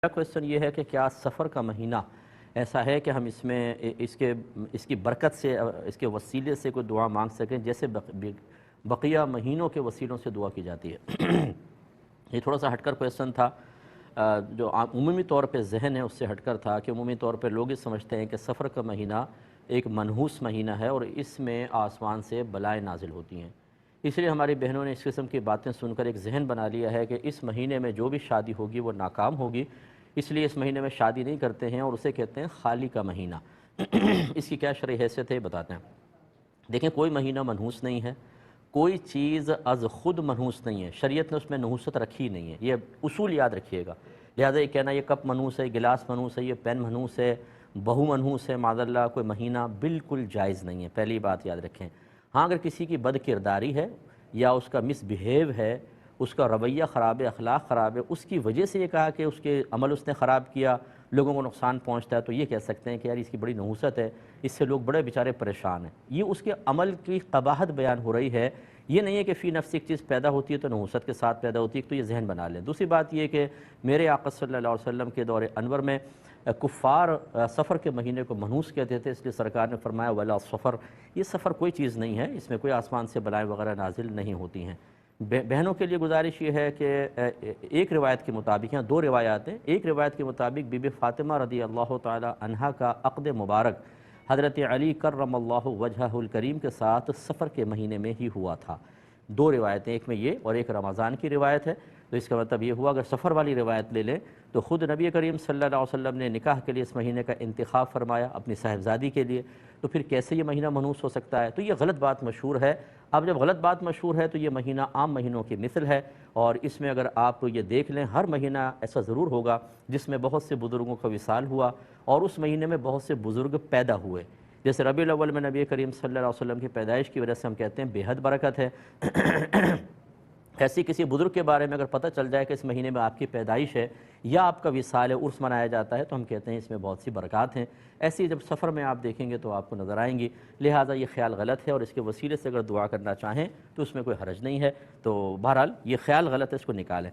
Question ये है कि क्या सफ़र का महीना ऐसा है कि हम इसमें इसकी बरकत से इसके वसीले से कोई दुआ मांग सकें जैसे बकिया महीनों के वसीलों से दुआ की जाती है। ये थोड़ा सा हटकर क्वेश्चन था। जो उमूमी तौर पे जहन है उससे हटकर था कि उमूमी तौर पे लोग ये समझते हैं कि सफ़र का महीना एक मनहूस महीना है और इसमें आसमान से बलाएँ नाजिल होती हैं। इसलिए हमारी बहनों ने इस किस्म की बातें सुनकर एक जहन बना लिया है कि इस महीने में जो भी शादी होगी वो नाकाम होगी, इसलिए इस महीने में शादी नहीं करते हैं और उसे कहते हैं खाली का महीना। इसकी क्या शरई हैसियत है बताते हैं। देखें, कोई महीना मनहूस नहीं है, कोई चीज़ अज़ ख़ुद मनहूस नहीं है, शरीयत ने उसमें नहूसत रखी नहीं है। ये उसूल याद रखिएगा। लिहाजा ये कहना ये कप मनहूस है, गिलास मनहूस है, ये पेन मनहूस है, बहू मनहूस है, माज़अल्लाह कोई महीना बिल्कुल जायज़ नहीं है। पहली बात याद रखें। हाँ, अगर किसी की बदकिरदारी है या उसका मिसबिहेव है, उसका रवैया ख़राब है, अखलाक ख़राब है, उसकी वजह से ये कहा कि उसके अमल उसने ख़राब किया, लोगों को नुकसान पहुंचता है, तो ये कह सकते हैं कि यार इसकी बड़ी नहूसत है, इससे लोग बड़े बेचारे परेशान हैं। ये उसके अमल की क़बाहत बयान हो रही है। ये नहीं है कि फ़ी नफ्स एक चीज़ पैदा होती है तो नहूसत के साथ पैदा होती है, तो ये जहन बना लें। दूसरी बात ये कि मेरे आका सल्लल्लाहु अलैहि वसल्लम के दौर अनवर में कुफ़ार सफ़र के महीने को मनहूस कहते थे, इसलिए सरकार ने फरमाया वला सफ़र, ये सफ़र कोई चीज़ नहीं है, इसमें कोई आसमान से बलाएँ वगैरह नाजिल नहीं होती हैं। बहनों के लिए गुजारिश ये है कि एक रिवायत के मुताबिक, यहाँ दो रिवायात हैं, एक रिवायत के मुताबिक बीबी फ़ातिमा रज़ी अल्लाह ताला अन्हा का अक़्द मुबारक हज़रत अली कर्रमल्लाहु वजहुल करीम के साथ सफ़र के महीने में ही हुआ था। दो रिवायतें, एक में ये और एक रमज़ान की रिवायत है। तो इसका मतलब ये हुआ अगर सफ़र वाली रिवायत ले लें तो ख़ुद नबी करीम सल्लल्लाहु अलैहि वसल्लम ने निकाह के लिए इस महीने का इंतखाब फरमाया अपनी साहिबजादी के लिए, तो फिर कैसे ये महीना मनहूस हो सकता है? तो ये गलत बात मशहूर है। अब जब गलत बात मशहूर है तो ये महीना आम महीनों की मिसल है, और इसमें अगर आप ये देख लें हर महीना ऐसा ज़रूर होगा जिसमें बहुत से बुज़ुर्गों का विसाल हुआ और उस महीने में बहुत से बुज़ुर्ग पैदा हुए। जैसे रबीउल अव्वल में नबी करीम सल्लल्लाहु अलैहि वसल्लम की पैदाइश की वजह से हम कहते हैं बेहद बरकत है। ऐसी किसी बुज़ुर्ग के बारे में अगर पता चल जाए कि इस महीने में आपकी पैदाइश है या आपका विसाल है, उर्स मनाया जाता है, तो हम कहते हैं इसमें बहुत सी बरक़ात हैं। ऐसी जब सफ़र में आप देखेंगे तो आपको नज़र आएंगी। लिहाजा ये ख्याल गलत है और इसके वसीले से अगर दुआ करना चाहें तो उसमें कोई हरज नहीं है। तो बहरहाल ये ख्याल गलत है, इसको निकालें।